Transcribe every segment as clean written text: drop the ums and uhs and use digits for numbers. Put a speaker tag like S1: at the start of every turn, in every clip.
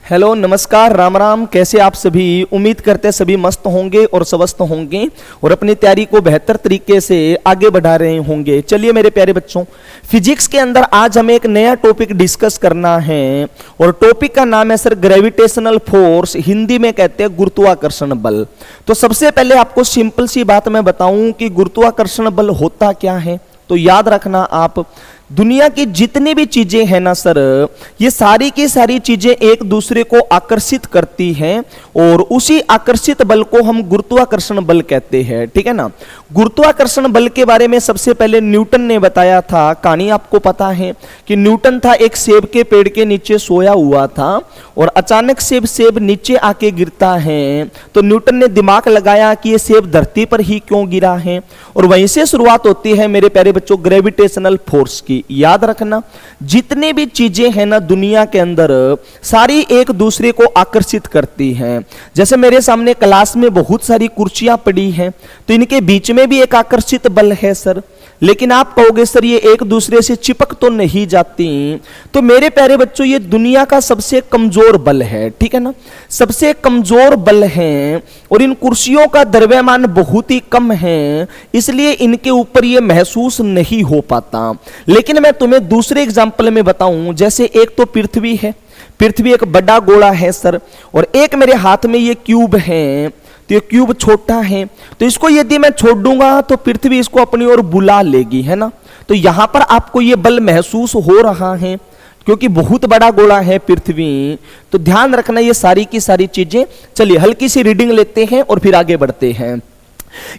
S1: Hello नमस्कार राम राम। कैसे आप सभी? उम्मीद करते हैं सभी मस्त होंगे और स्वस्थ होंगे और अपनी तैयारी को बेहतर तरीके से आगे बढ़ा रहे होंगे। चलिए मेरे प्यारे बच्चों, फिजिक्स के अंदर आज हमें एक नया टॉपिक डिस्कस करना है और टॉपिक का नाम है सर ग्रेविटेशनल फोर्स, हिंदी में कहते हैं गुरुत्वाकर्षण बल। तो सबसे पहले आपको सिंपल सी बात मैं बताऊं कि गुरुत्वाकर्षण बल होता क्या है। तो याद रखना आप, दुनिया की जितनी भी चीजें हैं ना सर, ये सारी की सारी चीजें एक दूसरे को आकर्षित करती हैं और उसी आकर्षित बल को हम गुरुत्वाकर्षण बल कहते हैं। ठीक है ना। गुरुत्वाकर्षण बल के बारे में सबसे पहले न्यूटन ने बताया था। कहानी आपको पता है कि न्यूटन था एक सेब के पेड़ के नीचे सोया हुआ था और अचानक से सेब नीचे आके गिरता है। तो न्यूटन ने दिमाग लगाया कि ये सेब धरती पर ही क्यों गिरा है, और वहीं से शुरुआत होती है मेरे प्यारे बच्चों ग्रेविटेशनल फोर्स की। याद रखना, जितनी भी चीजें हैं ना दुनिया के अंदर, सारी एक दूसरे को आकर्षित करती हैं। जैसे मेरे सामने क्लास में बहुत सारी कुर्सियां पड़ी हैं, तो इनके बीच में भी एक आकर्षित बल है सर। लेकिन आप कहोगे सर ये एक दूसरे से चिपक तो नहीं जाती। तो मेरे प्यारे बच्चों, ये दुनिया का सबसे कमजोर बल है। ठीक है ना, सबसे कमजोर बल है और इन कुर्सियों का द्रव्यमान बहुत ही कम है, इसलिए इनके ऊपर ये महसूस नहीं हो पाता। लेकिन मैं तुम्हें दूसरे एग्जाम्पल में बताऊं, जैसे एक तो पृथ्वी है, पृथ्वी एक बड़ा गोला है सर, और एक मेरे हाथ में ये क्यूब है। तो ये क्यूब छोटा है, तो इसको यदि मैं छोड़ दूंगा तो पृथ्वी इसको अपनी ओर बुला लेगी, है ना। तो यहां पर आपको ये बल महसूस हो रहा है क्योंकि बहुत बड़ा गोला है पृथ्वी। तो ध्यान रखना ये सारी की सारी चीजें। चलिए हल्की सी रीडिंग लेते हैं और फिर आगे बढ़ते हैं।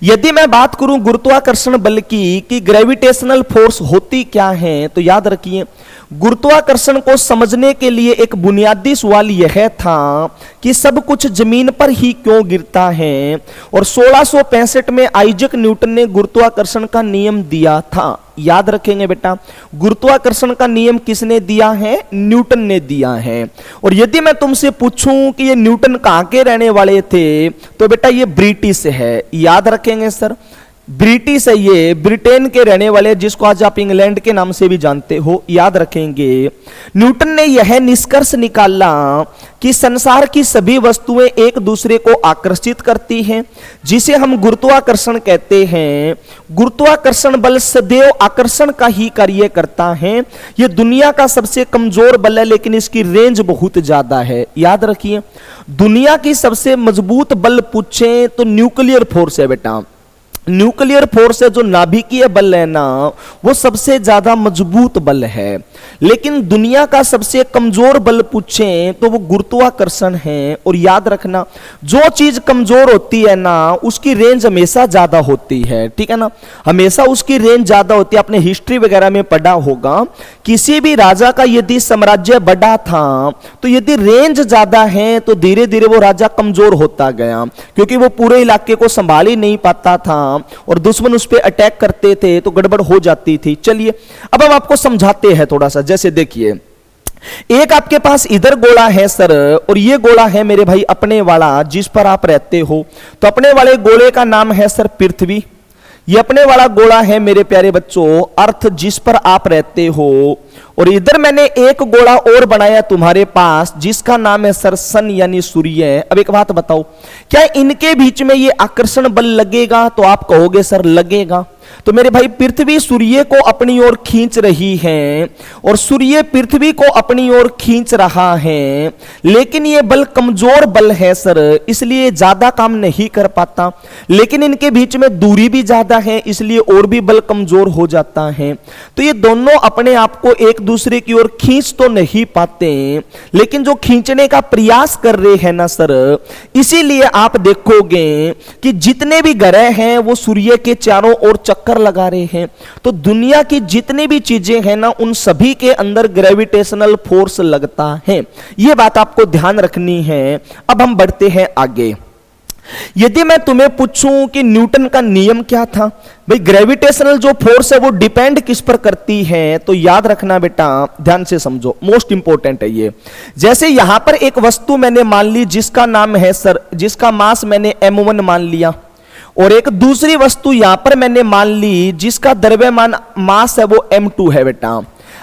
S1: यदि मैं बात करूं गुरुत्वाकर्षण बल की कि ग्रेविटेशनल फोर्स होती क्या है, तो याद रखिए गुरुत्वाकर्षण को समझने के लिए एक बुनियादी सवाल यह था कि सब कुछ जमीन पर ही क्यों गिरता है। और 1665 में आइजक न्यूटन ने गुरुत्वाकर्षण का नियम दिया था। याद रखेंगे बेटा, गुरुत्वाकर्षण का नियम किसने दिया है? न्यूटन ने दिया है। और यदि मैं तुमसे पूछूं कि ये न्यूटन कहां के रहने वाले थे, तो बेटा ये ब्रिटिश है। याद रखेंगे सर, ब्रिटिश है, ये ब्रिटेन के रहने वाले, जिसको आज आप इंग्लैंड के नाम से भी जानते हो। याद रखेंगे न्यूटन ने यह निष्कर्ष निकाला कि संसार की सभी वस्तुएं एक दूसरे को आकर्षित करती हैं, जिसे हम गुरुत्वाकर्षण कहते हैं। गुरुत्वाकर्षण बल सदैव आकर्षण का ही कार्य करता है। यह दुनिया का सबसे कमजोर बल है, लेकिन इसकी रेंज बहुत ज्यादा है। याद रखिए, दुनिया की सबसे मजबूत बल पूछे तो न्यूक्लियर फोर्स है बेटा। न्यूक्लियर फोर्स है, जो नाभिकीय बल है ना, वो सबसे ज्यादा मजबूत बल है। लेकिन दुनिया का सबसे कमजोर बल पूछें तो वो गुरुत्वाकर्षण है। और याद रखना, जो चीज कमजोर होती है ना, उसकी रेंज हमेशा ज्यादा होती है। ठीक है ना, हमेशा उसकी रेंज ज्यादा होती है। आपने हिस्ट्री वगैरह में पढ़ा होगा, किसी भी राजा का यदि साम्राज्य बड़ा था, तो यदि रेंज ज्यादा है तो धीरे धीरे वो राजा कमजोर होता गया, क्योंकि वो पूरे इलाके को संभाल ही नहीं पाता था और दुश्मन उस पर अटैक करते थे तो गड़बड़ हो जाती थी। चलिए अब हम आपको समझाते हैं थोड़ा सा। जैसे देखिए, एक आपके पास इधर गोला है सर, और ये गोला है मेरे भाई अपने वाला, जिस पर आप रहते हो। तो अपने वाले गोले का नाम है सर पृथ्वी। ये अपने वाला गोला है मेरे प्यारे बच्चों अर्थ, जिस पर आप रहते हो। और इधर मैंने एक गोला और बनाया तुम्हारे पास, जिसका नाम है सर सन यानी सूर्य। अब एक बात बताओ, क्या इनके बीच में ये आकर्षण बल लगेगा? तो आप कहोगे सर लगेगा। तो मेरे भाई पृथ्वी सूर्य को अपनी ओर खींच रही है और सूर्य पृथ्वी को अपनी ओर खींच रहा है, लेकिन ये बल कमजोर बल है सर, इसलिए ज्यादा काम नहीं कर पाता। लेकिन इनके बीच में दूरी भी ज्यादा है, इसलिए और भी बल कमजोर हो जाता है। तो ये दोनों अपने आप को एक दूसरे की ओर खींच तो नहीं पाते, लेकिन जो खींचने का प्रयास कर रहे हैं ना सर, इसीलिए आप देखोगे कि जितने भी ग्रह हैं वो सूर्य के चारों ओर चक्कर लगा रहे हैं। तो दुनिया की जितनी भी चीजें हैं ना, उन सभी के अंदर ग्रेविटेशनल फोर्स लगता है। यह बात आपको ध्यान रखनी है। अब हम बढ़ते हैं आगे। यदि मैं तुम्हें पूछूं कि न्यूटन का नियम क्या था, भाई ग्रेविटेशनल जो फोर्स है वो डिपेंड किस पर करती है, तो याद रखना बेटा, ध्यान से समझो, मोस्ट इंपॉर्टेंट है ये। जैसे यहां पर एक वस्तु मैंने मान ली जिसका नाम है सर, जिसका मास मैंने m1 मान लिया, और एक दूसरी वस्तु यहां पर मैंने मान ली जिसका द्रव्यमान मास है वो m2 है बेटा।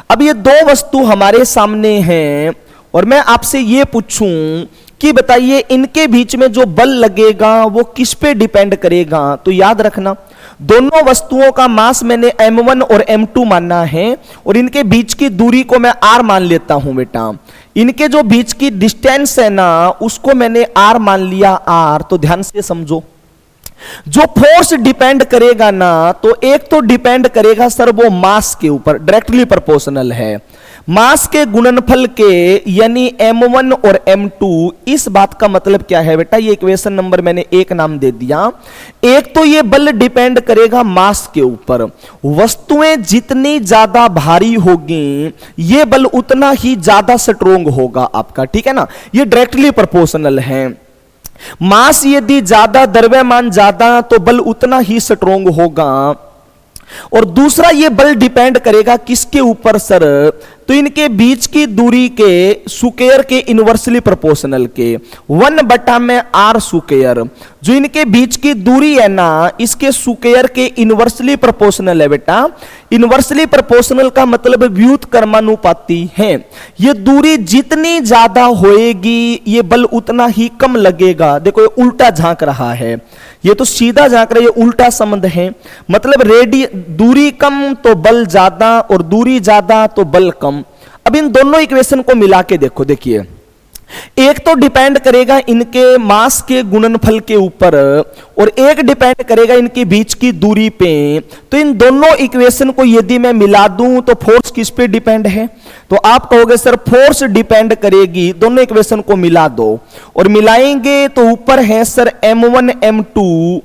S1: अब ये दो वस्तु हमारे सामने हैं और मैं आपसे ये पूछूं कि बताइए इनके बीच में जो बल लगेगा वो किस पे डिपेंड करेगा, तो याद रखना दोनों वस्तुओं का मास मैंने m1 और m2 मानना है और इनके बीच की दूरी को मैं r मान लेता हूं बेटा। इनके जो बीच की डिस्टेंस है ना उसको मैंने r मान लिया r। तो ध्यान से समझो, जो फोर्स डिपेंड करेगा ना तो एक तो डिपेंड करेगा सर वो मास के ऊपर, डायरेक्टली प्रोपोर्शनल है मास के गुणनफल के, यानी m1 और m2। इस बात का मतलब क्या है बेटा, ये इक्वेशन नंबर मैंने एक नाम दे दिया। एक तो ये बल डिपेंड करेगा मास के ऊपर, वस्तुएं जितनी ज्यादा भारी होगी ये बल उतना ही ज्यादा स्ट्रोंग होगा आपका, ठीक है ना, ये डायरेक्टली प्रोपोर्शनल है। मास यदि ज्यादा, द्रव्यमान ज्यादा, तो बल उतना ही स्ट्रोंग होगा। और दूसरा ये बल डिपेंड करेगा किसके ऊपर सर, तो इनके बीच की दूरी के स्क्वायर के इनवर्सली प्रोपोर्शनल के, 1/r स्क्वायर। जो इनके बीच की दूरी है ना इसके स्क्वायर के इनवर्सली प्रोपोर्शनल है बेटा। इनवर्सली प्रोपोर्शनल का मतलब व्युत्क्रमानुपाती है। ये दूरी जितनी ज्यादा होएगी ये बल उतना ही कम लगेगा। देखो ये उल्टा झांक रहा है, ये तो सीधा झांक रहा है, ये उल्टा संबंध है। मतलब दूरी कम तो बल ज्यादा और दूरी ज्यादा तो बल कम। अब इन दोनों इक्वेशन को मिला के देखो, देखिए एक तो डिपेंड करेगा इनके मास के गुणनफल के ऊपर और एक डिपेंड करेगा इनके बीच की दूरी पे। तो इन दोनों इक्वेशन को यदि मैं मिला दूं तो फोर्स किस पे डिपेंड है, तो आप कहोगे सर फोर्स डिपेंड करेगी, दोनों इक्वेशन को मिला दो और मिलाएंगे तो ऊपर है सर m1 m2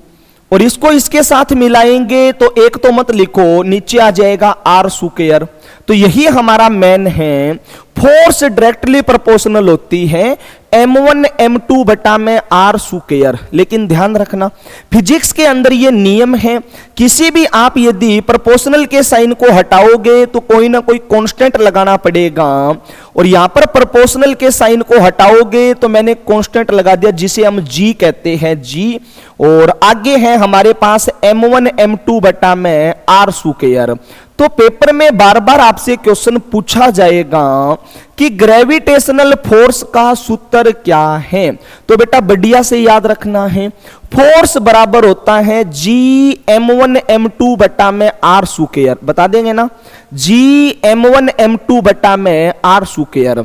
S1: और इसको इसके साथ मिलाएंगे तो एक तो मत लिखो, नीचे आ जाएगा r स्क्वायर। तो यही हमारा मैन है, फोर्स डायरेक्टली प्रोपोर्शनल होती है m1 m2 बटा में r स्क्वायर। लेकिन ध्यान रखना फिजिक्स के अंदर ये नियम है, किसी भी आप यदि प्रोपोर्शनल के साइन को हटाओगे तो कोई ना कोई कांस्टेंट लगाना पड़ेगा और यहां पर प्रोपोर्शनल के साइन को हटाओगे तो मैंने कांस्टेंट लगा दिया जिसे हम g कहते हैं, g। और आगे है हमारे पास m1 m2 बटा में r स्क्वायर। तो पेपर में बार बार आपसे क्वेश्चन पूछा जाएगा कि ग्रेविटेशनल फोर्स का सूत्र क्या है, तो बेटा बढ़िया से याद रखना है, फोर्स बराबर होता है g m1 m2 बटा में r स्क्वायर। बता देंगे ना, g m1 m2 बटा में r स्क्वायर।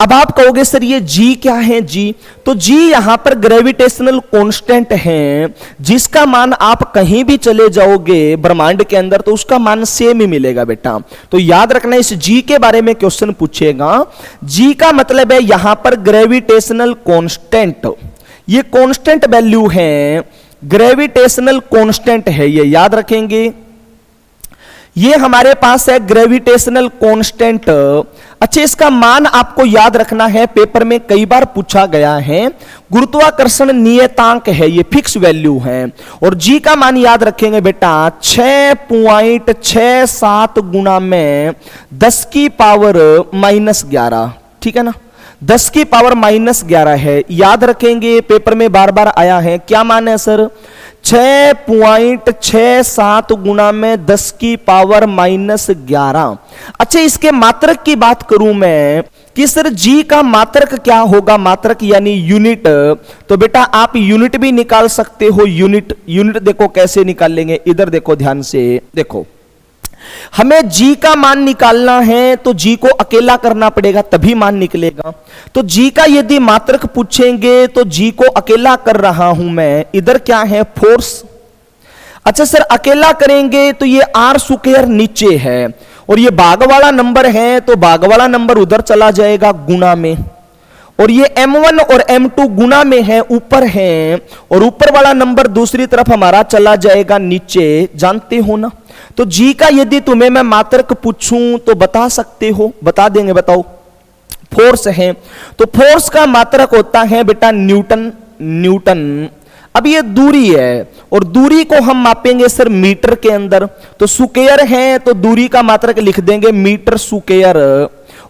S1: अब आप कहोगे सर ये g क्या है, g तो g यहां पर ग्रेविटेशनल कांस्टेंट है जिसका मान आप कहीं भी चले जाओगे ब्रह्मांड के अंदर तो उसका मान सेम ही मिलेगा बेटा। तो याद रखना इस g के बारे में क्वेश्चन पूछेगा। g का मतलब है यहां पर ग्रेविटेशनल कांस्टेंट, ये कांस्टेंट वैल्यू है, ग्रेविटेशनल कांस्टेंट है, ये याद रखेंगे। ये हमारे पास है ग्रेविटेशनल कांस्टेंट। अच्छा इसका मान आपको याद रखना है, पेपर में कई बार पूछा गया है। गुरुत्वाकर्षण नियतांक है, ये फिक्स वैल्यू है और g का मान याद रखेंगे बेटा 6.67 गुना में 10 की पावर -11, ठीक है ना, 10 की पावर -11 है। याद रखेंगे पेपर में बार बार आया है, क्या मान है सर 6.67 गुना में 10 की पावर -11। अच्छा इसके मात्रक की बात करूं मैं कि सर जी का मात्रक क्या होगा, मात्रक यानी यूनिट, तो बेटा आप यूनिट भी निकाल सकते हो। यूनिट देखो कैसे निकाल लेंगे, इधर देखो ध्यान से, देखो हमें g का मान निकालना है तो g को अकेला करना पड़ेगा तभी मान निकलेगा। तो g का यदि मात्रक पूछेंगे तो g को अकेला कर रहा हूं मैं, इधर क्या है फोर्स। अच्छा सर अकेला करेंगे तो ये r स्क्वायर नीचे है और ये भाग वाला नंबर है तो भाग वाला नंबर उधर चला जाएगा गुना में, और ये m1 और m2 गुना में है ऊपर है और ऊपर वाला नंबर दूसरी तरफ हमारा चला जाएगा नीचे, जानते हो ना। तो g का यदि तुम्हें मैं मात्रक पूछूं तो बता सकते हो, बता देंगे, बताओ। फोर्स है तो फोर्स का मात्रक होता है बेटा न्यूटन। अब ये दूरी है और दूरी को हम मापेंगे सर मीटर के अंदर, तो स्क्वायर है तो दूरी का मात्रक लिख देंगे मीटर स्क्वायर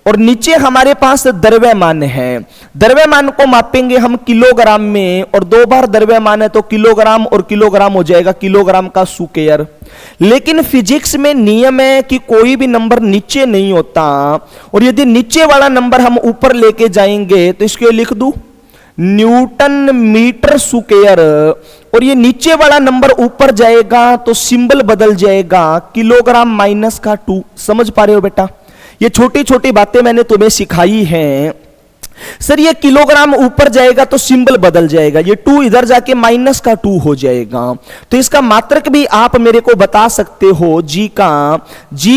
S1: और नीचे हमारे पास द्रव्यमान है। द्रव्यमान को मापेंगे हम किलोग्राम में, और 2 बार द्रव्यमान है तो किलोग्राम और किलोग्राम हो जाएगा किलोग्राम का स्क्वायर। लेकिन फिजिक्स में नियम है कि कोई भी नंबर नीचे नहीं होता, और यदि नीचे वाला नंबर हम ऊपर लेके जाएंगे तो इसके लिख दूं न्यूटन मीटर स्क्वायर, और ये नीचे वाला नंबर ऊपर जाएगा तो सिंबल बदल जाएगा किलोग्राम माइनस का 2। समझ पा रहे हो बेटा? ये छोटी छोटी बातें मैंने तुम्हें सिखाई हैं। सर ये किलोग्राम ऊपर जाएगा तो सिंबल बदल जाएगा, ये 2 इधर जाके माइनस का 2 हो जाएगा। तो इसका मात्रक भी आप मेरे को बता सकते हो, जी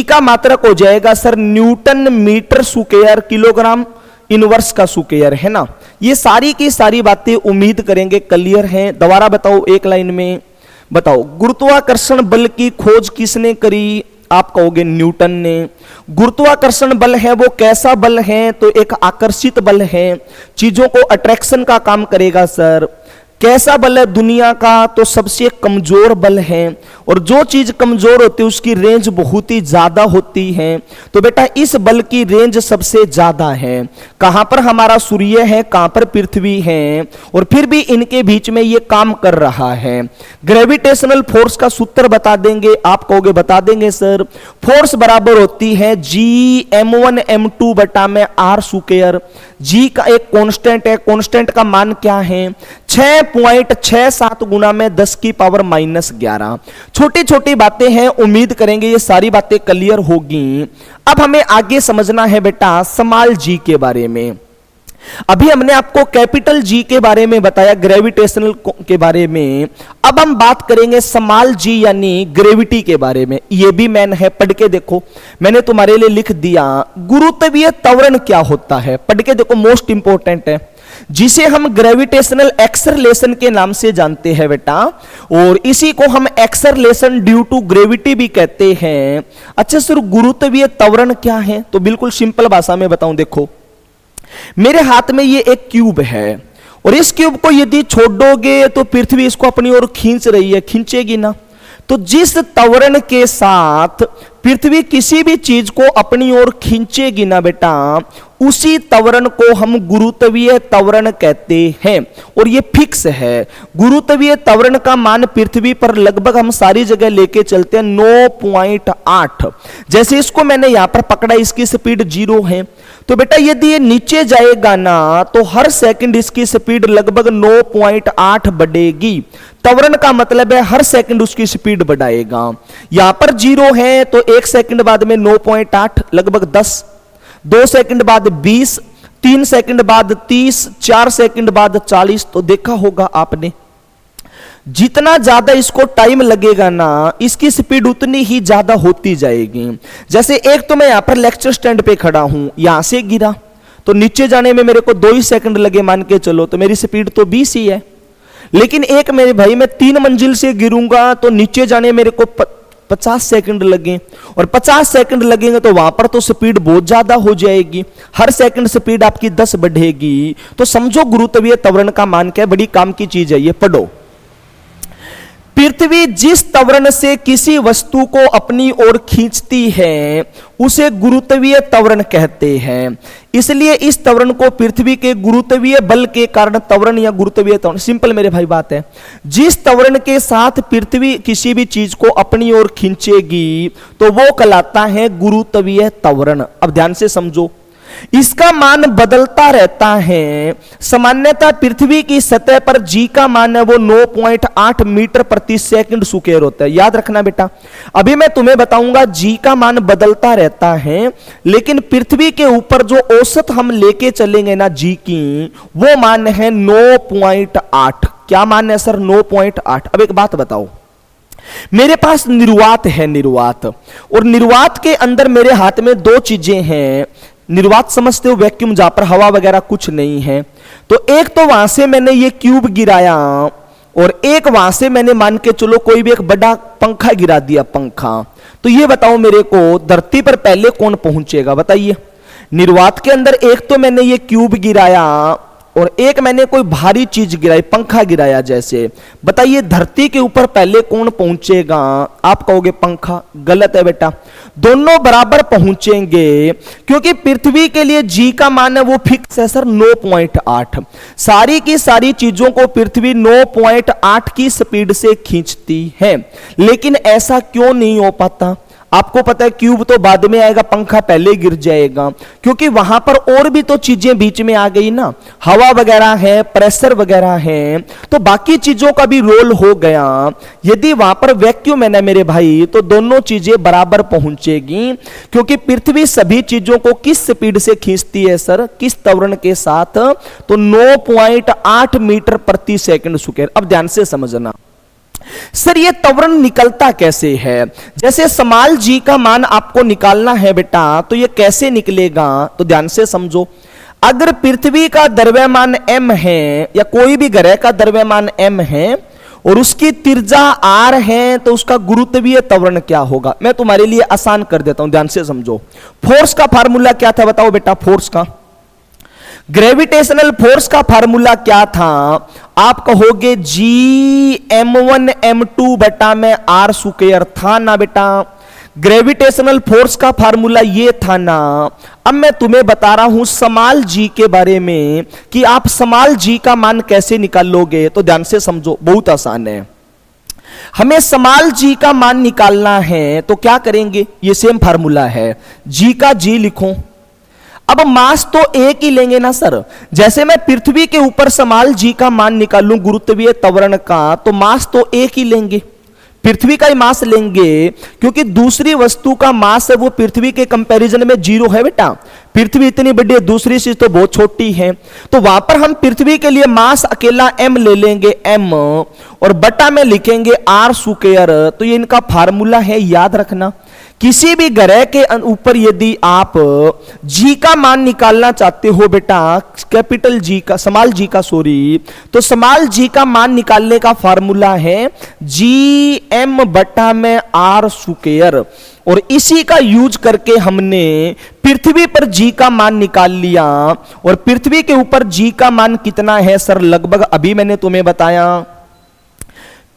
S1: का मात्रक हो जाएगा sir newton metre square kilogram inverse का स्क्वायर, है ना। ये सारी की सारी बातें उम्मीद करेंगे क्लियर हैं। दोबारा बताओ एक लाइन में बताओ, गुरुत्वाकर्षण बल की खोज किसने करी? आप कहोगे न्यूटन ने। गुरुत्वाकर्षण बल है वो कैसा बल है? तो एक आकर्षित बल है, चीजों को अट्रैक्शन का काम करेगा सर। कैसा बल है दुनिया का? तो सबसे कमजोर बल है, और जो चीज कमजोर होती है उसकी रेंज बहुत ही ज्यादा होती है। तो बेटा इस बल की रेंज सबसे ज्यादा है। कहां पर हमारा सूर्य है, कहां पर पृथ्वी है, और फिर भी इनके बीच में ये काम कर रहा है। ग्रेविटेशनल फोर्स का सूत्र बता देंगे, आप कहोगे बता देंगे सर। फोर्स बराबर होती है Gm1m2 बटा में r स्क्वायर। जी का एक कांस्टेंट है, कांस्टेंट का मान क्या है? 6.67 गुना में 10 की पावर -11। छोटी छोटी बातें हैं, उम्मीद करेंगे ये सारी बातें क्लियर होगी। अब हमें आगे समझना है बेटा स्मॉल जी के बारे में। अभी हमने आपको कैपिटल जी के बारे में बताया, ग्रेविटेशनल के बारे में। अब हम बात करेंगे स्मॉल जी यानी ग्रेविटी के बारे में। ये भी मैन है, पढ़ के देखो, मैंने तुम्हारे लिए लिख दिया। गुरुत्वीय त्वरण क्या होता है? पढ़ के देखो, मोस्ट इंपॉर्टेंट है, जिसे हम ग्रेविटेशनल एक्सेलरेशन के नाम से जानते हैं बेटा, और इसी को हम एक्सेलरेशन ड्यू टू ग्रेविटी भी कहते हैं। अच्छा सर गुरुत्वीय त्वरण क्या है? तो बिल्कुल सिंपल भाषा में बताऊं, देखो मेरे हाथ में ये एक क्यूब है, और इस क्यूब को यदि छोड़ दोगे तो पृथ्वी इसको अपनी ओर खींच रही है, खींचेगी ना। तो जिस त्वरण के साथ पृथ्वी किसी भी चीज को अपनी ओर खींचेगी ना बेटा, उसी त्वरण को हम गुरुत्वीय त्वरण कहते हैं, और ये फिक्स है। गुरुत्वीय त्वरण का मान पृथ्वी पर लगभग हम सारी जगह लेके चलते हैं 9.8। जैसे इसको मैंने यहां पर पकड़ा, इसकी स्पीड 0 है, तो बेटा यदि ये नीचे जाएगा ना तो हर सेकंड इसकी स्पीड लगभग 9.8 बढ़ेगी। त्वरण का मतलब है हर सेकंड उसकी स्पीड बढ़ाएगा। यहां पर 0 है तो 1 सेकंड बाद में 9.8 लगभग 10, 2 सेकंड बाद 20, 3 सेकंड बाद 30, 4 सेकंड बाद 40। तो देखा होगा आपने, जितना ज्यादा इसको टाइम लगेगा ना, इसकी स्पीड उतनी ही ज्यादा होती जाएगी। जैसे एक तो मैं यहां पर लेक्चर स्टैंड पे खड़ा हूं, यहां से गिरा तो नीचे जाने में मेरे को 2 ही सेकंड लगे मान के चलो, तो मेरी स्पीड तो 20 ही है। लेकिन एक मेरे भाई मैं 3 मंजिल से गिरूंगा तो नीचे जाने मेरे को 50 सेकंड लगे, और 50 सेकंड लगेंगे तो वहां पर तो स्पीड बहुत ज्यादा हो जाएगी, हर सेकंड स्पीड आपकी 10 बढ़ेगी। तो समझो गुरुत्वीय त्वरण का मान क्या है, बड़ी काम की चीज है ये, पढ़ो। पृथ्वी जिस त्वरण से किसी वस्तु को अपनी ओर खींचती है उसे गुरुत्वीय त्वरण कहते हैं। इसलिए इस त्वरण को पृथ्वी के गुरुत्वीय बल के कारण त्वरण या गुरुत्वीय त्वरण, सिंपल मेरे भाई बात है। जिस त्वरण के साथ पृथ्वी किसी भी चीज को अपनी ओर खींचेगी तो वो कहलाता है गुरुत्वीय त्वरण। अब ध्यान से समझो, इसका मान बदलता रहता है। सामान्यतः पृथ्वी की सतह पर जी का मान है वो 9.8 मीटर प्रति सेकंड स्क्वायर होता है, याद रखना बेटा। अभी मैं तुम्हें बताऊंगा जी का मान बदलता रहता है, लेकिन पृथ्वी के ऊपर जो औसत हम लेके चलेंगे ना जी की, वो मान है 9.8। क्या मान है सर? 9.8। अब एक बात बताओ, मेरे पास निर्वात है, निर्वात, और निर्वात के अंदर मेरे हाथ में 2 चीजें हैं। निर्वात समझते हो, वैक्यूम, जहां पर हवा वगैरह कुछ नहीं है। तो एक तो वहां से मैंने ये क्यूब गिराया, और एक वहां से मैंने मान के चलो कोई भी एक बड़ा पंखा गिरा दिया, पंखा। तो ये बताओ मेरे को धरती पर पहले कौन पहुंचेगा? बताइए। निर्वात के अंदर एक तो मैंने ये क्यूब गिराया, और एक मैंने कोई भारी चीज गिराई, पंखा गिराया जैसे, बताइए धरती के ऊपर पहले कौन पहुंचेगा? आप कहोगे पंखा। गलत है बेटा, दोनों बराबर पहुंचेंगे, क्योंकि पृथ्वी के लिए जी का मान है वो फिक्स है सर 9.8। सारी की सारी चीजों को पृथ्वी 9.8 की स्पीड से खींचती है, लेकिन ऐसा क्यों नहीं हो पाता? आपको पता है क्यूब तो बाद में आएगा, पंखा पहले गिर जाएगा, क्योंकि वहां पर और भी तो चीजें बीच में आ गई ना, हवा वगैरह है, प्रेशर वगैरह है, तो बाकी चीजों का भी रोल हो गया। यदि वहां पर वैक्यूम है ना मेरे भाई, तो दोनों चीजें बराबर पहुंचेगी, क्योंकि पृथ्वी सभी चीजों को किस स्पीड से खींचती है सर? किस त्वरण के साथ? तो 9.8 मीटर प्रति सेकंड स्क्वायर। अब ध्यान से समझना सर, ये त्वरण निकलता कैसे है? जैसे समाल जी का मान आपको निकालना है बेटा, तो ये कैसे निकलेगा? तो ध्यान से समझो। अगर पृथ्वी का द्रव्यमान m है, या कोई भी ग्रह का द्रव्यमान m है, और उसकी त्रिज्या r है, तो उसका गुरुत्वीय त्वरण क्या होगा? मैं तुम्हारे लिए आसान कर देता हूं, ध्यान से समझो। फोर्स का फार्मूला क्या था बताओ बेटा? फोर्स का, ग्रेविटेशनल फोर्स का फार्मूला क्या था? आप कहोगे Gm1 m2 बटा में r स्क्वायर था ना बेटा। ग्रेविटेशनल फोर्स का फार्मूला ये था ना। अब मैं तुम्हें बता रहा हूं समाल जी के बारे में कि आप समाल जी का मान कैसे निकालोगे। तो ध्यान से समझो, बहुत आसान है। हमें समाल जी का मान निकालना है, तो क्या करेंगे? ये सेम फार्मूला है, जी का जी लिखो। अब मास तो एक ही लेंगे ना सर। जैसे मैं पृथ्वी के ऊपर समाल जी का मान निकालूं गुरुत्वीय त्वरण का, तो मास तो एक ही लेंगे, पृथ्वी का ही मास लेंगे, क्योंकि दूसरी वस्तु का मास है वो पृथ्वी के कंपैरिजन में 0 है बेटा। पृथ्वी इतनी बड़ी है, दूसरी चीज तो बहुत छोटी है, तो वहां पर हम पृथ्वी के लिए मास अकेला m ले लेंगे, m, और बटा में लिखेंगे r स्क्वायर। तो ये इनका फार्मूला है, याद रखना। किसी भी ग्रह के ऊपर यदि आप जी का मान निकालना चाहते हो बेटा, कैपिटल जी का, समाल जी का सॉरी, तो समाल जी का मान निकालने का फार्मूला है जी एम बटा में आर स्क्वायर, और इसी का यूज करके हमने पृथ्वी पर जी का मान निकाल लिया। और पृथ्वी के ऊपर जी का मान कितना है सर? लगभग अभी मैंने तुम्हें बताया,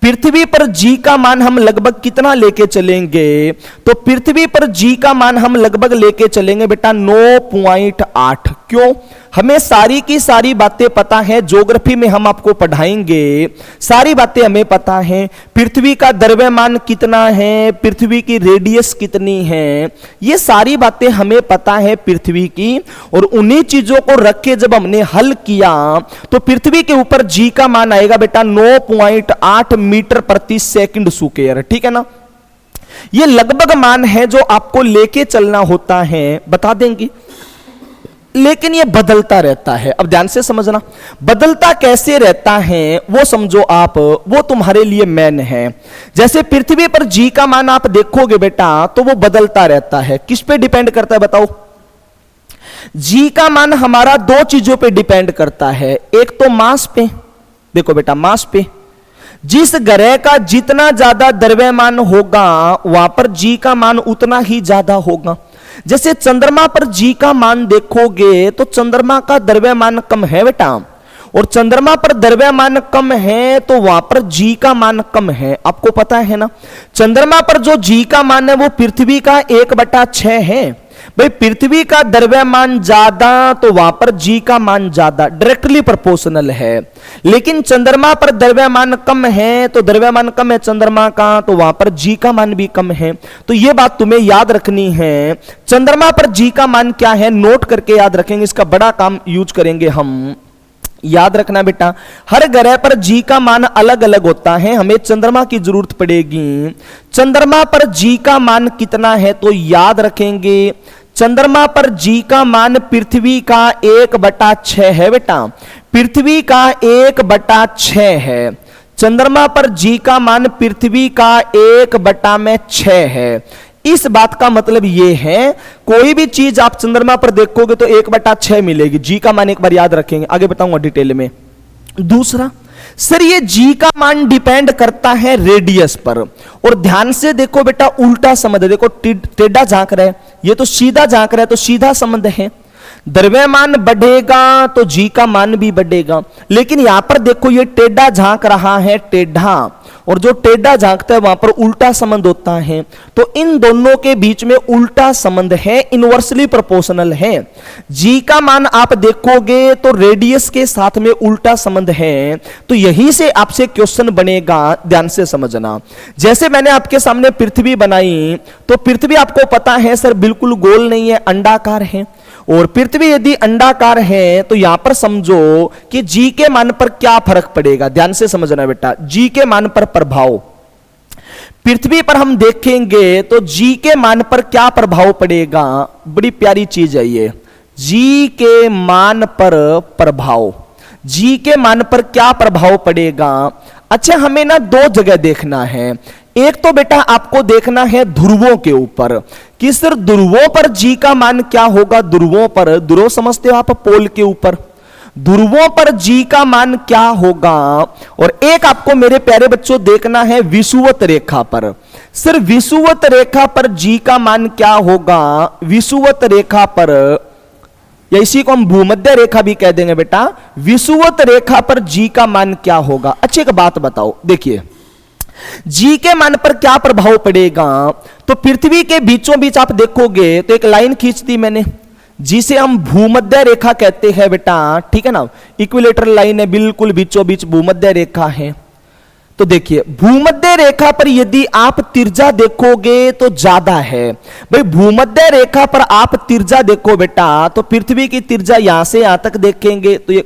S1: पृथ्वी पर जी का मान हम लगभग कितना लेके चलेंगे? तो पृथ्वी पर जी का मान हम लगभग लेके चलेंगे बेटा 9.8। क्यों? हमें सारी की सारी बातें पता है, ज्योग्राफी में हम आपको पढ़ाएंगे, सारी बातें हमें पता है। पृथ्वी का द्रव्यमान कितना है, पृथ्वी की रेडियस कितनी है, ये सारी बातें हमें पता है पृथ्वी की। और उन्हीं चीजों को रख के जब हमने हल किया, तो पृथ्वी के ऊपर जी का मान आएगा बेटा 9.8 मीटर प्रति सेकंड स्क्वायर। ठीक है ना? ये लगभग मान है जो आपको लेके चलना होता है, बता देंगे, लेकिन ये बदलता रहता है। अब ध्यान से समझना, बदलता कैसे रहता है वो समझो आप, वो तुम्हारे लिए मैन है। जैसे पृथ्वी पर जी का मान आप देखोगे बेटा, तो वो बदलता रहता है। किस पे डिपेंड करता है बताओ? जी का मान हमारा दो चीजों पे डिपेंड करता है, एक तो मास पे, देखो बेटा मास पे, जिस ग्रह का जितना ज्यादा द्रव्यमान होगा वहां पर जी का मान उतना ही ज्यादा होगा। जैसे चंद्रमा पर जी का मान देखोगे तो चंद्रमा का द्रव्यमान कम है बेटा, और चंद्रमा पर द्रव्यमान कम है तो वहां पर जी का मान कम है। आपको पता है ना, चंद्रमा पर जो जी का मान है वो पृथ्वी का 1/6 है। भाई पृथ्वी का द्रव्यमान ज्यादा तो वहां पर जी का मान ज्यादा, डायरेक्टली प्रोपोर्शनल है। लेकिन चंद्रमा पर द्रव्यमान कम है, तो द्रव्यमान कम है चंद्रमा का, तो वहां पर जी का मान भी कम है। तो यह बात तुम्हें याद रखनी है। चंद्रमा पर जी का मान क्या है, नोट करके याद रखेंगे, इसका बड़ा काम यूज करेंगे हम। याद रखना बेटा, हर ग्रह पर जी का मान अलग अलग होता है, हमें चंद्रमा की जरूरत पड़ेगी। चंद्रमा पर जी का मान कितना है तो याद रखेंगे, चंद्रमा पर जी का मान पृथ्वी का 1/6 है बेटा, पृथ्वी का 1/6 है। चंद्रमा पर जी का मान पृथ्वी का 1/6 है। इस बात का मतलब यह है, कोई भी चीज आप चंद्रमा पर देखोगे तो 1/6 मिलेगी। जी का मान एक बार याद रखेंगे, आगे बताऊंगा डिटेल में। दूसरा सर, ये जी का मान डिपेंड करता है रेडियस पर। और ध्यान से देखो बेटा, उल्टा संबंध है, देखो टेढ़ा झांक रहा है, ये तो सीधा झांक रहा है, तो सीधा संबंध है। द्रव्यमान बढ़ेगा तो जी का मान भी बढ़ेगा। लेकिन यहां पर देखो ये टेढ़ा झांक रहा है, टेढ़ा, और जो टेढ़ा झांकता है वहां पर उल्टा संबंध होता है। तो इन दोनों के बीच में उल्टा संबंध है, इनवर्सली प्रोपोर्शनल है। जी का मान आप देखोगे तो रेडियस के साथ में उल्टा संबंध है। तो यहीं से आपसे क्वेश्चन बनेगा, ध्यान से समझना। जैसे मैंने आपके सामने पृथ्वी बनाई, तो पृथ्वी आपको पता है सर बिल्कुल गोल नहीं है, अंडाकार है। और पृथ्वी यदि अंडाकार है तो यहां पर समझो कि जी के मान पर क्या फर्क पड़ेगा, ध्यान से समझना बेटा। जी के मान पर प्रभाव, पृथ्वी पर हम देखेंगे तो जी के मान पर क्या प्रभाव पड़ेगा, बड़ी प्यारी चीज है ये। जी के मान पर प्रभाव, जी के मान पर क्या प्रभाव पड़ेगा। अच्छा, हमें ना दो जगह देखना है। एक तो बेटा आपको देखना है ध्रुवों के ऊपर कि सिर्फ ध्रुवों पर जी का मान क्या होगा। ध्रुवों पर, ध्रुव समझते हो आप, पोल के ऊपर, ध्रुवों पर जी का मान क्या होगा। और एक आपको मेरे प्यारे बच्चों देखना है विषुवत रेखा पर, सिर्फ विषुवत रेखा पर जी का मान क्या होगा। विषुवत रेखा पर, या इसी को हम भूमध्य रेखा भी कह देंगे बेटा, विषुवत रेखा पर जी का मान क्या होगा। अच्छी एक बात बताओ, देखिए जी के मान पर क्या प्रभाव पड़ेगा। तो पृथ्वी के बीचों बीच आप देखोगे तो एक लाइन खींच दी मैंने, जिसे हम भूमध्य रेखा कहते हैं बेटा, ठीक है ना। इक्विलेटरल लाइन है, बिल्कुल बीचों बीच भूमध्य रेखा है। तो देखिए भूमध्य रेखा पर यदि आप तिरछा देखोगे तो ज्यादा है। भाई भूमध्य रेखा पर आप तिरछा देखो बेटा, तो पृथ्वी की तिरछा यहां से यहां तक देखेंगे तो ये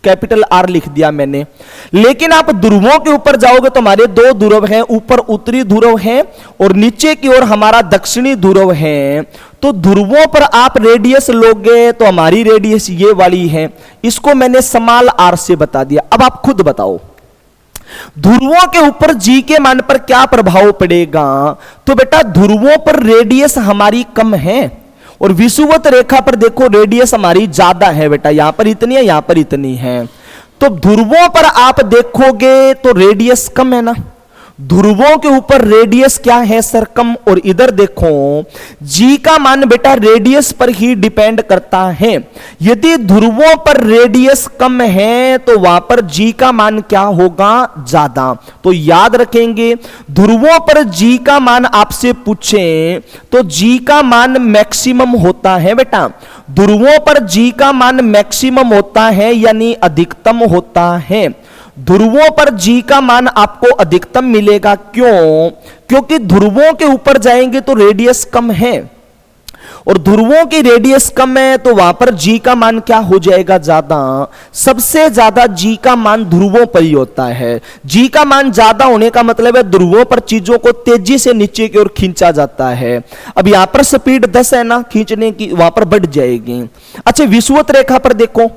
S1: कैपिटल आर लिख दिया मैंने। लेकिन आप ध्रुवों के ऊपर जाओगे तो हमारे दो ध्रुव हैं, ऊपर उत्तरी ध्रुव है और नीचे की ओर हमारा दक्षिणी ध्रुव है। तो ध्रुवों पर आप रेडियस लोगे तो हमारी रेडियस ये वाली है, इसको मैंने स्मॉल आर से बता दिया। अब आप खुद बताओ ध्रुवों के ऊपर जी के मान पर क्या प्रभाव पड़ेगा। तो बेटा ध्रुवों पर रेडियस हमारी कम है और विषुवत रेखा पर देखो रेडियस हमारी ज्यादा है बेटा, यहां पर इतनी है, यहां पर इतनी है। तो ध्रुवों पर आप देखोगे तो रेडियस कम है ना, ध्रुवों के ऊपर रेडियस क्या है सर, कम। और इधर देखो जी का मान बेटा रेडियस पर ही डिपेंड करता है। यदि ध्रुवों पर रेडियस कम है तो वहां पर जी का मान क्या होगा, ज्यादा। तो याद रखेंगे ध्रुवों पर जी का मान आपसे पूछे तो जी का मान मैक्सिमम होता है बेटा। ध्रुवों पर जी का मान मैक्सिमम होता है यानी अधिकतम होता है। ध्रुवों पर जी का मान आपको अधिकतम मिलेगा, क्यों? क्योंकि ध्रुवों के ऊपर जाएंगे तो रेडियस कम है और ध्रुवों की रेडियस कम है तो वहां पर जी का मान क्या हो जाएगा, ज्यादा। सबसे ज्यादा जी का मान ध्रुवों पर ही होता है। जी का मान ज्यादा होने का मतलब है ध्रुवों पर चीजों को तेजी से नीचे की ओर खींचा जाता है। अब यहां पर स्पीड 10 है ना खींचने की, वहां पर बढ़ जाएगी। अच्छा विषुवत रेखा पर देखो,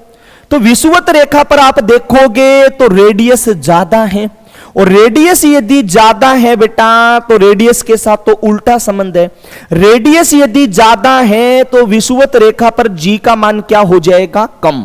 S1: तो विषुवत रेखा पर आप देखोगे तो रेडियस ज्यादा है और रेडियस यदि ज्यादा है बेटा तो रेडियस के साथ तो उल्टा संबंध है। रेडियस यदि ज्यादा है तो विषुवत रेखा पर जी का मान क्या हो जाएगा, कम।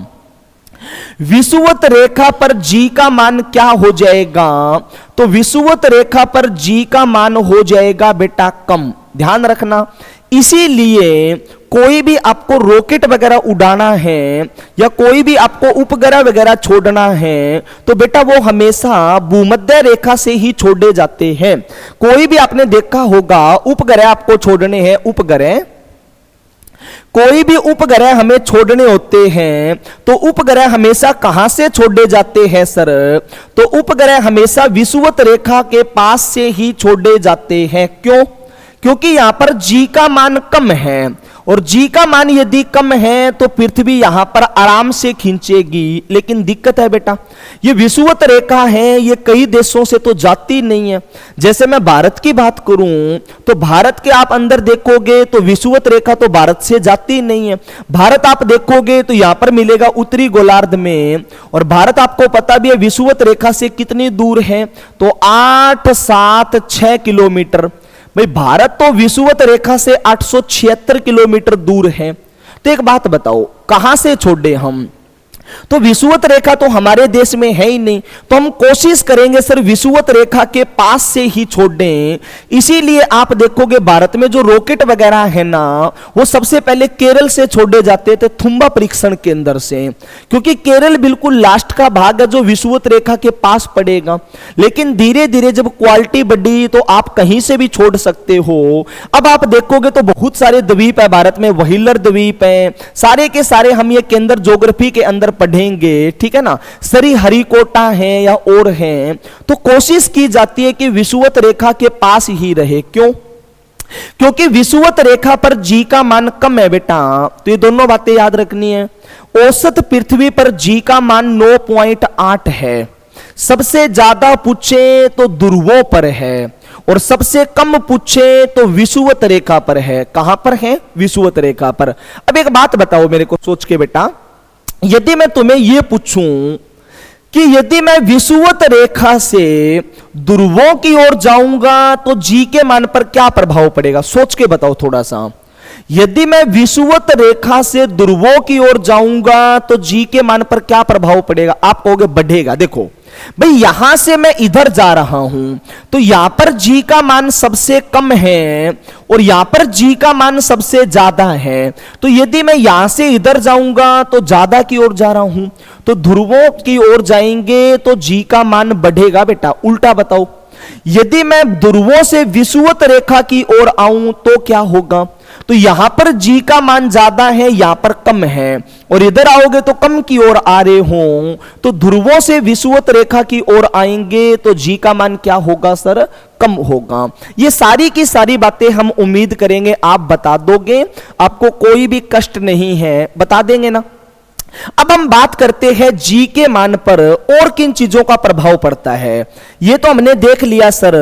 S1: विषुवत रेखा पर जी का मान क्या हो जाएगा, तो विषुवत रेखा पर जी का मान हो जाएगा बेटा कम। ध्यान रखना, इसीलिए कोई भी आपको रॉकेट वगैरह उड़ाना है या कोई भी आपको उपग्रह वगैरह छोड़ना है तो बेटा वो हमेशा भूमध्य रेखा से ही छोड़े जाते हैं। कोई भी आपने देखा होगा उपग्रह आपको छोड़ने हैं, उपग्रह, कोई भी उपग्रह हमें छोड़ने होते हैं तो उपग्रह हमेशा कहां से छोड़े जाते हैं सर, तो उपग्रह हमेशा विषुवत रेखा के पास से ही छोड़े जाते हैं। क्यों? क्योंकि यहां पर जी का मान कम है और जी का मान यदि कम है तो पृथ्वी यहां पर आराम से खींचेगी। लेकिन दिक्कत है बेटा ये विषुवत रेखा है, ये कई देशों से तो जाती नहीं है। जैसे मैं भारत की बात करूं तो भारत के आप अंदर देखोगे तो विषुवत रेखा तो भारत से जाती नहीं है। भारत आप देखोगे तो यहां पर मिलेगा उत्तरी गोलार्ध में, और भारत आपको पता भी है विषुवत रेखा से कितनी दूर है, तो 876 किलोमीटर। भाई भारत तो विषुवत रेखा से 876 किलोमीटर दूर है। तो एक बात बताओ कहां से छोड़े हम, तो विषुवत रेखा तो हमारे देश में है ही नहीं, तो हम कोशिश करेंगे सर विषुवत रेखा के पास से ही छोड़ दें। इसीलिए आप देखोगे भारत में जो रॉकेट वगैरह है ना, वो सबसे पहले केरल से छोड़े जाते थे, थुम्बा परीक्षण केंद्र से, क्योंकि केरल बिल्कुल लास्ट का भाग है जो विषुवत रेखा के पास पड़ेगा। लेकिन धीरे धीरे जब क्वालिटी बढ़ी तो आप कहीं से भी छोड़ सकते हो। अब आप देखोगे तो बहुत सारे द्वीप है भारत में, व्हीलर द्वीप है, सारे के सारे हम ये केंद्र ज्योग्राफी के अंदर पढ़ेंगे, ठीक है ना। श्रीहरिकोटा है या और है, तो कोशिश की जाती है कि विषुवत रेखा के पास ही रहे। क्यों? क्योंकि विषुवत रेखा पर जी का मान कम है बेटा, तो ये दोनों बातें याद रखनी है। औसत पृथ्वी पर जी का मान 9.8 है, सबसे ज्यादा पूछे तो ध्रुवों पर है, और सबसे कम पूछे तो विषुवत रेखा पर है। कहां पर है? विषुवत रेखा पर। अब एक बात बताओ मेरे को सोच के बेटा, यदि मैं तुम्हें यह पूछूं कि यदि मैं विषुवत रेखा से ध्रुवों की ओर जाऊंगा तो जी के मान पर क्या प्रभाव पड़ेगा? सोच के बताओ थोड़ा सा। यदि मैं विषुवत रेखा से ध्रुवों की ओर जाऊंगा तो जी के मान पर क्या प्रभाव पड़ेगा? आप कहोगे बढ़ेगा। देखो भाई, यहां से मैं इधर जा रहा हूं तो यहां पर जी का मान सबसे कम है और यहां पर जी का मान सबसे ज्यादा है। तो यदि मैं यहां से इधर जाऊंगा तो ज्यादा की ओर जा रहा हूं, तो ध्रुवों की ओर जाएंगे तो जी का मान बढ़ेगा बेटा। उल्टा बताओ, यदि मैं ध्रुवों से विषुवत रेखा की ओर आऊं तो क्या होगा? तो यहां पर जी का मान ज्यादा है, यहां पर कम है, और इधर आओगे तो कम की ओर आ रहे हो, तो ध्रुवों से विषुवत रेखा की ओर आएंगे तो जी का मान क्या होगा सर? कम होगा। ये सारी की सारी बातें हम उम्मीद करेंगे आप बता दोगे, आपको कोई भी कष्ट नहीं है, बता देंगे ना। अब हम बात करते हैं जी के मान पर और किन चीजों का प्रभाव पड़ता है। ये तो हमने देख लिया सर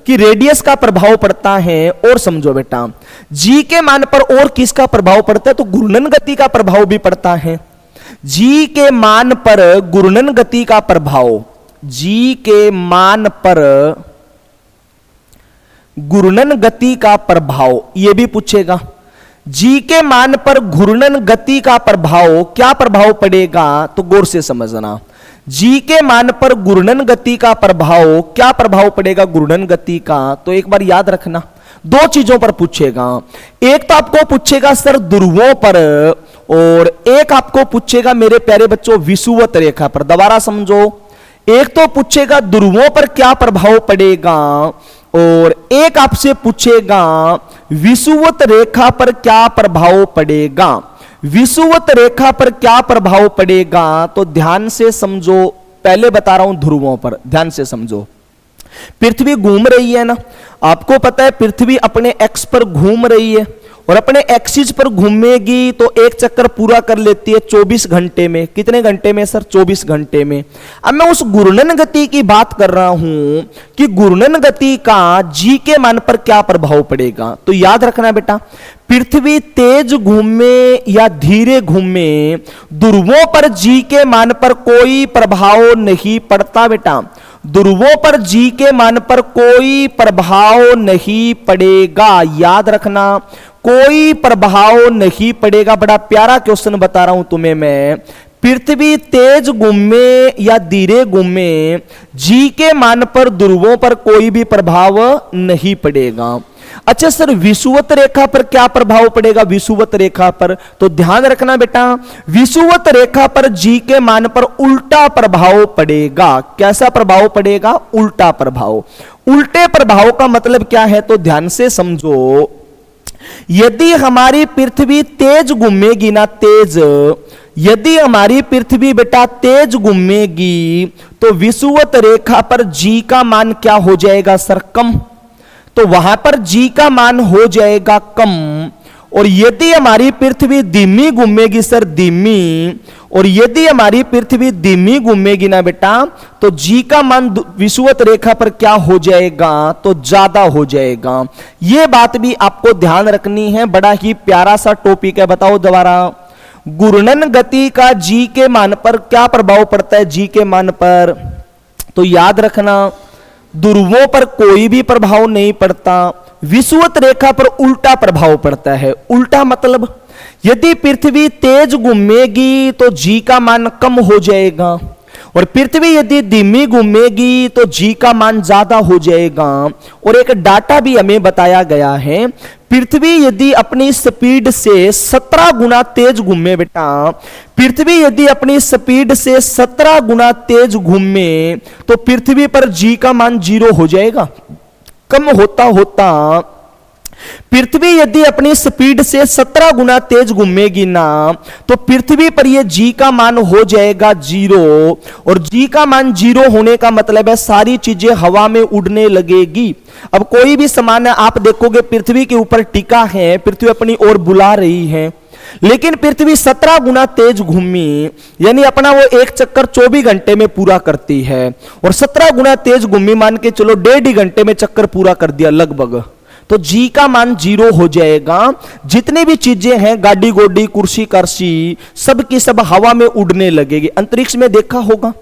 S1: कि रेडियस का प्रभाव पड़ता है, और समझो बेटा जी के मान पर और किसका प्रभाव पड़ता है? तो घूर्णन गति का प्रभाव भी पड़ता है। जी के मान पर घूर्णन गति का प्रभाव, जी के मान पर घूर्णन गति का प्रभाव, यह भी पूछेगा। जी के मान पर घूर्णन गति का प्रभाव, क्या प्रभाव पड़ेगा? तो गौर से समझना। जी के मान पर घूर्णन गति का प्रभाव, क्या प्रभाव पड़ेगा घूर्णन गति का? तो एक बार याद रखना, दो चीजों पर पूछेगा। एक तो आपको पूछेगा सर ध्रुवों पर, और एक आपको पूछेगा मेरे प्यारे बच्चों विषुवत रेखा पर। दोबारा समझो, एक तो पूछेगा ध्रुवों पर क्या प्रभाव पड़ेगा, और एक आपसे पूछेगा विषुवत रेखा पर क्या प्रभाव पड़ेगा। विषुवत रेखा पर क्या प्रभाव पड़ेगा? तो ध्यान से समझो, पहले बता रहा हूं ध्रुवों पर, ध्यान से समझो। पृथ्वी घूम रही है ना, आपको पता है पृथ्वी अपने एक्स पर घूम रही है, और अपने एक्सिस पर घूमेगी तो एक चक्कर पूरा कर लेती है 24 घंटे में। कितने घंटे में सर? 24 घंटे में। अब मैं उस घूर्णन गति की बात कर रहा हूं कि घूर्णन गति का जी के मान पर क्या प्रभाव पड़ेगा। तो याद रखना बेटा, पृथ्वी तेज घूमे या धीरे घूमे, ध्रुवों पर जी के मान पर कोई प्रभाव नहीं पड़ता बेटा। ध्रुवों पर जी के मान पर कोई प्रभाव नहीं पड़ेगा, याद रखना, कोई प्रभाव नहीं पड़ेगा। बड़ा प्यारा क्वेश्चन बता रहा हूं तुम्हें मैं। पृथ्वी तेज घूमे या धीरे घूमे, जी के मान पर ध्रुवों पर कोई भी प्रभाव नहीं पड़ेगा। अच्छा सर, विषुवत रेखा पर क्या प्रभाव पड़ेगा? विषुवत रेखा पर तो ध्यान रखना बेटा, विषुवत रेखा पर जी के मान पर उल्टा प्रभाव पड़ेगा। कैसा प्रभाव पड़ेगा? उल्टा प्रभाव। उल्टे प्रभाव का मतलब क्या है? तो ध्यान से समझो, यदि हमारी पृथ्वी तेज घूमेगी ना, तेज, यदि हमारी पृथ्वी बेटा तेज घूमेगी तो विषुवत रेखा पर जी का मान क्या हो जाएगा सर? कम। तो वहां पर जी का मान हो जाएगा कम। और यदि हमारी पृथ्वी धीमी घूमेगी सर, धीमी, और यदि हमारी पृथ्वी धीमी घूमेगी ना बेटा, तो जी का मान विषुवत रेखा पर क्या हो जाएगा? तो ज्यादा हो जाएगा। यह बात भी आपको ध्यान रखनी है। बड़ा ही प्यारा सा टॉपिक है, बताओ दोबारा। घूर्णन गति का जी के मान पर क्या प्रभाव पड़ता है? जी के मान पर तो याद रखना, ध्रुवों पर कोई भी प्रभाव नहीं पड़ता, विषुवत रेखा पर उल्टा प्रभाव पड़ता है। उल्टा मतलब यदि पृथ्वी तेज घूमेगी तो जी का मान कम हो जाएगा, और पृथ्वी यदि धीमी घूमेगी तो जी का मान ज्यादा हो जाएगा। और एक डाटा भी हमें बताया गया है, पृथ्वी यदि अपनी स्पीड से 17 गुना तेज घूमे, बेटा पृथ्वी यदि अपनी स्पीड से 17 गुना तेज घूमे तो पृथ्वी पर जी का मान 0 हो जाएगा। कम होता होता पृथ्वी यदि अपनी स्पीड से 17 गुना तेज घूमेगी ना तो पृथ्वी पर यह जी का मान हो जाएगा 0, और जी का मान 0 होने का मतलब है सारी चीजें हवा में उड़ने लगेगी। अब कोई भी सामान आप देखोगे पृथ्वी के ऊपर टिका है, पृथ्वी अपनी ओर बुला रही है, लेकिन पृथ्वी 17 गुना तेज घूमी, यानी अपना वो एक चक्कर 24 घंटे में पूरा करती है, और 17 गुना तेज घूमी मान के चलो 1.5 घंटे में चक्कर पूरा कर दिया लगभग, तो जी का मान 0 हो जाएगा। जितनी भी चीजें हैं गाड़ी गोडी कुर्सी कर्सी सब की सब हवा में उड़ने लगेगी। अंतरिक्ष में देखा होगा,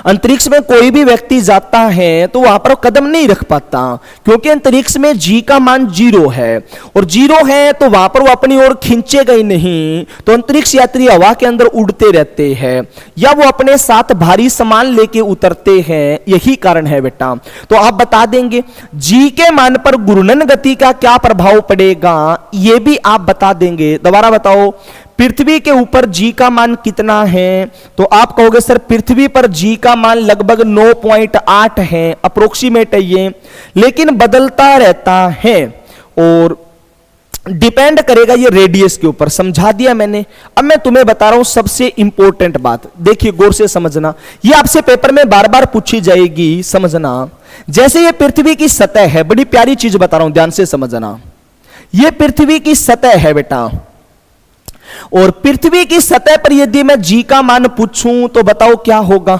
S1: अंतरिक्ष में कोई भी व्यक्ति जाता है तो वहां पर कदम नहीं रख पाता, क्योंकि अंतरिक्ष में जी का मान 0 है, और 0 है तो वहां पर वो अपनी ओर खींचेगा ही नहीं, तो अंतरिक्ष यात्री हवा के अंदर उड़ते रहते हैं, या वो अपने साथ भारी सामान लेके उतरते हैं, यही कारण है बेटा। तो आप बता देंगे जी के मान पर घूर्णन गति का क्या प्रभाव पड़ेगा, ये भी आप बता देंगे। दोबारा बताओ, पृथ्वी के ऊपर जी का मान कितना है, तो आप कहोगे सर पृथ्वी पर जी का मान लगभग 9.8 है, अप्रोक्सीमेट है ये, लेकिन बदलता रहता है और डिपेंड करेगा ये रेडियस के ऊपर। समझा दिया मैंने। अब मैं तुम्हें बता रहा हूं सबसे इंपॉर्टेंट बात, देखिए गौर से समझना, ये आपसे पेपर में बार बार पूछी जाएगी, समझना। जैसे ये पृथ्वी की सतह है, बड़ी प्यारी चीज बता रहा हूं, ध्यान से समझना। ये पृथ्वी की सतह है बेटा, और पृथ्वी की सतह पर यदि मैं जी का मान पूछूं तो बताओ क्या होगा,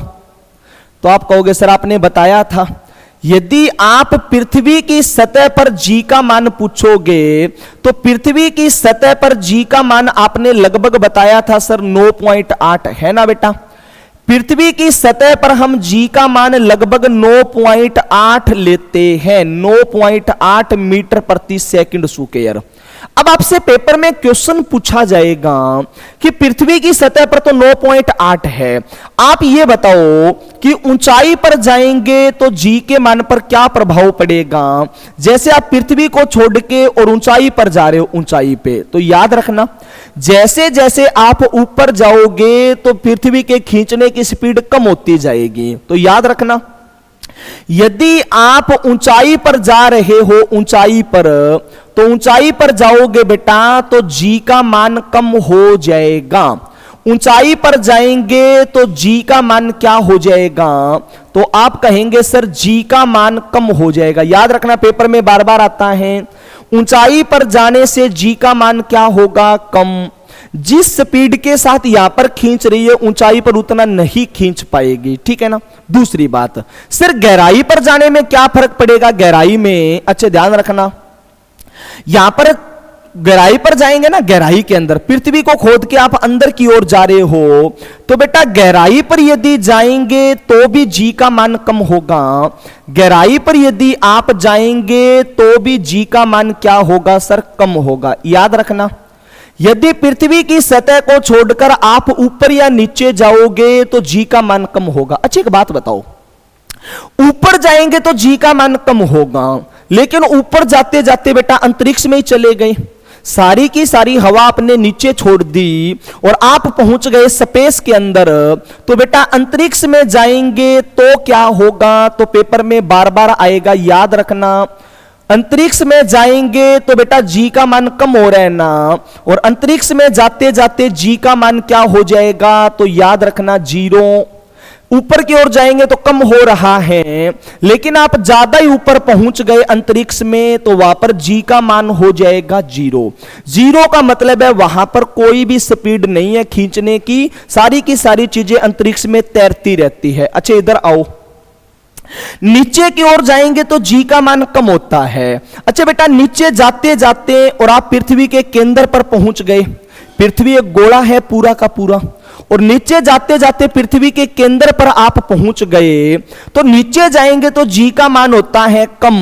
S1: तो आप कहोगे सर आपने बताया था, यदि आप पृथ्वी की सतह पर जी का मान पूछोगे तो पृथ्वी की सतह पर जी का मान आपने लगभग बताया था सर 9.8 है ना बेटा। पृथ्वी की सतह पर हम जी का मान लगभग 9.8 लेते हैं, 9.8 मीटर प्रति सेकंड स्क्वायर। अब आपसे पेपर में क्वेश्चन पूछा जाएगा कि पृथ्वी की सतह पर तो 9.8 है, आप ये बताओ कि ऊंचाई पर जाएंगे तो जी के मान पर क्या प्रभाव पड़ेगा। जैसे आप पृथ्वी को छोड़ के और ऊंचाई पर जा रहे हो, ऊंचाई पे, तो याद रखना जैसे जैसे आप ऊपर जाओगे तो पृथ्वी के खींचने की स्पीड कम होती जाएगी। तो याद रखना यदि आप ऊंचाई पर जा रहे हो, ऊंचाई पर, तो ऊंचाई पर जाओगे बेटा तो जी का मान कम हो जाएगा। ऊंचाई पर जाएंगे तो जी का मान क्या हो जाएगा, तो आप कहेंगे सर जी का मान कम हो जाएगा। याद रखना पेपर में बार बार आता है, ऊंचाई पर जाने से जी का मान क्या होगा, कम। जिस स्पीड के साथ यहां पर खींच रही है ऊंचाई पर उतना नहीं खींच पाएगी, ठीक है ना। दूसरी बात, सिर्फ गहराई पर जाने में क्या फर्क पड़ेगा, गहराई में अच्छे ध्यान रखना, यहां पर गहराई पर जाएंगे ना, गहराई के अंदर पृथ्वी को खोद के आप अंदर की ओर जा रहे हो, तो बेटा गहराई पर यदि जाएंगे तो भी जी का मान कम होगा। गहराई पर यदि आप जाएंगे तो भी जी का मान क्या होगा सर, कम होगा। याद रखना यदि पृथ्वी की सतह को छोड़कर आप ऊपर या नीचे जाओगे तो जी का मान कम होगा। अच्छी एक बात बताओ, ऊपर जाएंगे तो जी का मान कम होगा, लेकिन ऊपर जाते जाते बेटा अंतरिक्ष में ही चले गए, सारी की सारी हवा आपने नीचे छोड़ दी और आप पहुंच गए स्पेस के अंदर, तो बेटा अंतरिक्ष में जाएंगे तो क्या होगा, तो पेपर में बार बार आएगा, याद रखना। अंतरिक्ष में जाएंगे तो बेटा जी का मान कम हो रहा है ना, और अंतरिक्ष में जाते जाते जी का मान क्या हो जाएगा, तो याद रखना 0। ऊपर की ओर जाएंगे तो कम हो रहा है, लेकिन आप ज्यादा ही ऊपर पहुंच गए अंतरिक्ष में तो वहां पर जी का मान हो जाएगा 0। 0 का मतलब है वहां पर कोई भी स्पीड नहीं है खींचने की, सारी की सारी चीजें अंतरिक्ष में तैरती रहती है। अच्छा इधर आओ, नीचे की ओर जाएंगे तो जी का मान कम होता है। अच्छा बेटा नीचे जाते जाते और आप पृथ्वी के केंद्र पर पहुंच गए, पृथ्वी एक गोला है पूरा का पूरा, और नीचे जाते जाते पृथ्वी के केंद्र पर आप पहुंच गए, तो नीचे जाएंगे तो जी का मान होता है कम,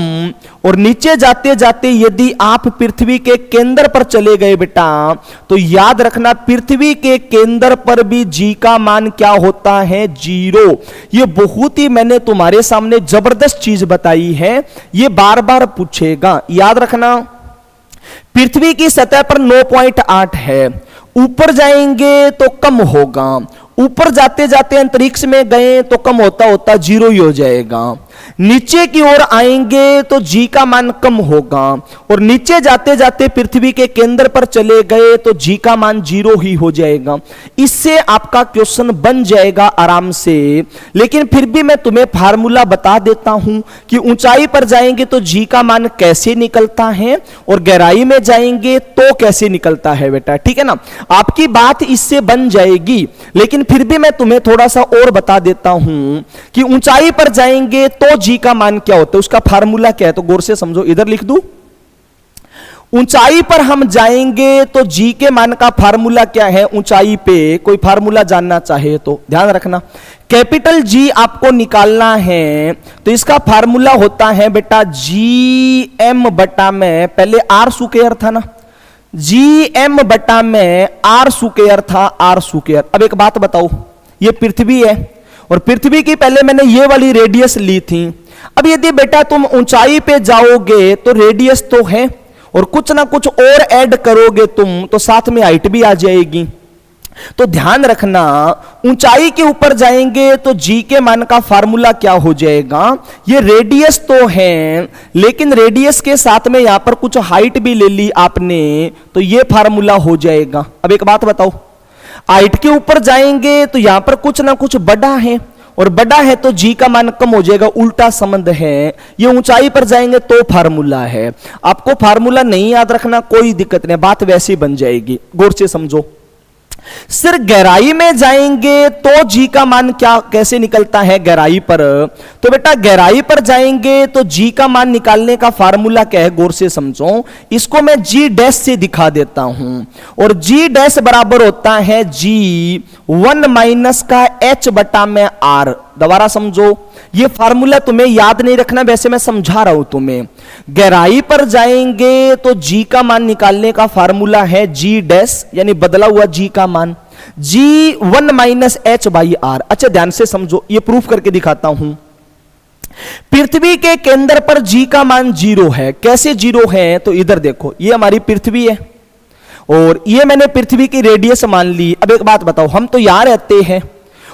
S1: और नीचे जाते जाते यदि आप पृथ्वी के केंद्र पर चले गए बेटा, तो याद रखना पृथ्वी के केंद्र पर भी जी का मान क्या होता है? 0। ये बहुत ही मैंने तुम्हारे सामने जबरदस्त चीज बताई है, ये बार बार पूछेगा, याद रखना। पृथ्वी की सतह पर 9.8 है, ऊपर जाएंगे तो कम होगा, ऊपर जाते जाते अंतरिक्ष में गए तो कम होता होता 0 ही हो जाएगा, नीचे की ओर आएंगे तो जी का मान कम होगा, और नीचे जाते जाते पृथ्वी के केंद्र पर चले गए तो जी का मान 0 ही हो जाएगा। इससे आपका क्वेश्चन बन जाएगा आराम से। लेकिन फिर भी मैं तुम्हें फार्मूला बता देता हूं कि ऊंचाई पर जाएंगे तो जी का मान कैसे निकलता है और गहराई में जाएंगे तो कैसे निकलता है बेटा, ठीक है ना। आपकी बात इससे बन जाएगी। लेकिन फिर भी मैं तुम्हें थोड़ा सा और बता देता हूं कि ऊंचाई पर जाएंगे तो जी का मान क्या होता है, उसका फार्मूला क्या है, तो गौर से समझो। इधर लिख दूं, ऊंचाई पर हम जाएंगे तो जी के मान का फार्मूला क्या है? ऊंचाई पे कोई फार्मूला जानना चाहे तो ध्यान रखना, कैपिटल जी आपको निकालना है तो इसका फार्मूला होता है बेटा जी एम बटा में, पहले आर स्क्वायर था ना, जी एम बटा में आर स्क्वायर था, आर स्क्वायर। अब एक बात बताओ, ये पृथ्वी है और पृथ्वी की पहले मैंने ये वाली रेडियस ली थी। अब यदि बेटा तुम ऊंचाई पे जाओगे तो रेडियस तो है और कुछ ना कुछ और ऐड करोगे तुम तो साथ में हाइट भी आ जाएगी। तो ध्यान रखना, ऊंचाई के ऊपर जाएंगे तो जी के मान का फार्मूला क्या हो जाएगा? ये रेडियस तो है, लेकिन रेडियस के साथ में यहां पर कुछ हाइट भी ले ली आपने तो ये फार्मूला हो जाएगा। अब एक बात बताओ, हाइट के ऊपर जाएंगे तो यहां पर कुछ ना कुछ बड़ा है और बड़ा है तो जी का मान कम हो जाएगा, उल्टा संबंध है। ये ऊंचाई पर जाएंगे तो फार्मूला है। आपको फार्मूला नहीं याद रखना कोई दिक्कत नहीं, बात वैसी बन जाएगी, गौर से समझो। सिर्फ गहराई में जाएंगे तो जी का मान क्या कैसे निकलता है गहराई पर? तो बेटा गहराई पर जाएंगे तो जी का मान निकालने का फार्मूला क्या है, गौर से समझो। इसको मैं जी डैश से दिखा देता हूं, और जी डैश बराबर होता है जी 1 माइनस का एच बटा में आर। दोबारा समझो, ये फार्मूला तुम्हें याद नहीं रखना, वैसे मैं समझा रहा हूं तुम्हें। गहराई पर जाएंगे तो जी का मान निकालने का फार्मूला है जी डैश, यानी बदला हुआ जी का मान, जी 1 माइनस एच बाई आर। अच्छा ध्यान से समझो, ये प्रूफ करके दिखाता हूं। पृथ्वी के केंद्र पर जी का मान 0 है। कैसे 0 है? तो इधर देखो, ये हमारी पृथ्वी है और ये मैंने पृथ्वी की रेडियस मान ली। अब एक बात बताओ, हम तो यहां रहते हैं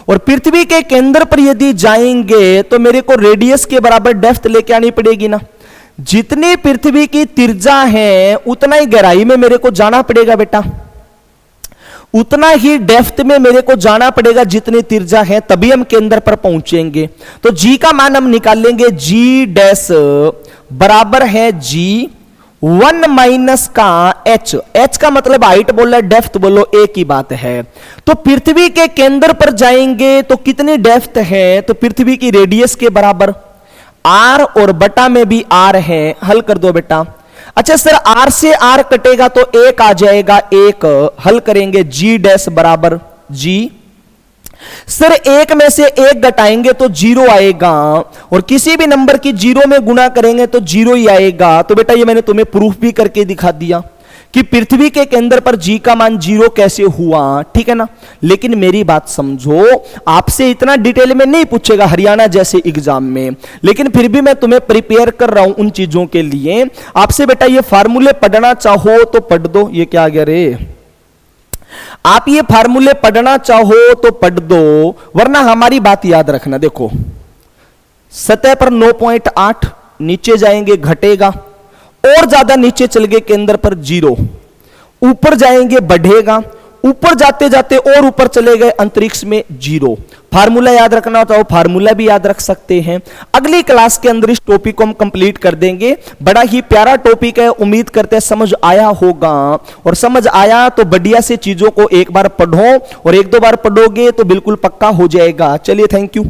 S1: और पृथ्वी के केंद्र पर यदि जाएंगे तो मेरे को रेडियस के बराबर डेप्थ लेके आनी पड़ेगी ना। जितनी पृथ्वी की तिरजा है उतना ही गहराई में मेरे को जाना पड़ेगा बेटा, उतना ही डेप्थ में मेरे को जाना पड़ेगा जितनी तिरजा है, तभी हम केंद्र पर पहुंचेंगे। तो जी का मान हम निकाल लेंगे, जी डैश बराबर है जी 1 माइनस का एच। एच का मतलब हाइट बोलो डेप्थ बोलो, एक ही बात है। तो पृथ्वी के केंद्र पर जाएंगे तो कितनी डेप्थ है? तो पृथ्वी की रेडियस के बराबर आर, और बटा में भी आर है। हल कर दो बेटा। अच्छा सर, आर से आर कटेगा तो 1 आ जाएगा, 1 हल करेंगे, जी डैश बराबर जी। सर 1 में से 1 घटाएंगे तो 0 आएगा, और किसी भी नंबर की 0 में गुणा करेंगे तो 0 ही आएगा। तो बेटा ये मैंने तुम्हें प्रूफ भी करके दिखा दिया कि पृथ्वी के केंद्र पर जी का मान 0 कैसे हुआ, ठीक है ना। लेकिन मेरी बात समझो, आपसे इतना डिटेल में नहीं पूछेगा हरियाणा जैसे एग्जाम में, लेकिन फिर भी मैं तुम्हें प्रिपेयर कर रहा हूं उन चीजों के लिए। आपसे बेटा ये फार्मूले पढ़ना चाहो तो पढ़ दो। ये क्या आ गया रे, आप ये फार्मूले पढ़ना चाहो तो पढ़ दो, वरना हमारी बात याद रखना। देखो सतह पर 9.8, नीचे जाएंगे घटेगा, और ज्यादा नीचे चल गए केंद्र पर 0, ऊपर जाएंगे बढ़ेगा, ऊपर जाते जाते और ऊपर चले गए अंतरिक्ष में 0। फार्मूला याद रखना चाहो फार्मूला भी याद रख सकते हैं। अगली क्लास के अंदर इस टॉपिक को हम कंप्लीट कर देंगे। बड़ा ही प्यारा टॉपिक है, उम्मीद करते हैं समझ आया होगा, और समझ आया तो बढ़िया से चीजों को एक बार पढ़ो, और 1-2 बार पढ़ोगे तो बिल्कुल पक्का हो जाएगा। चलिए थैंक यू।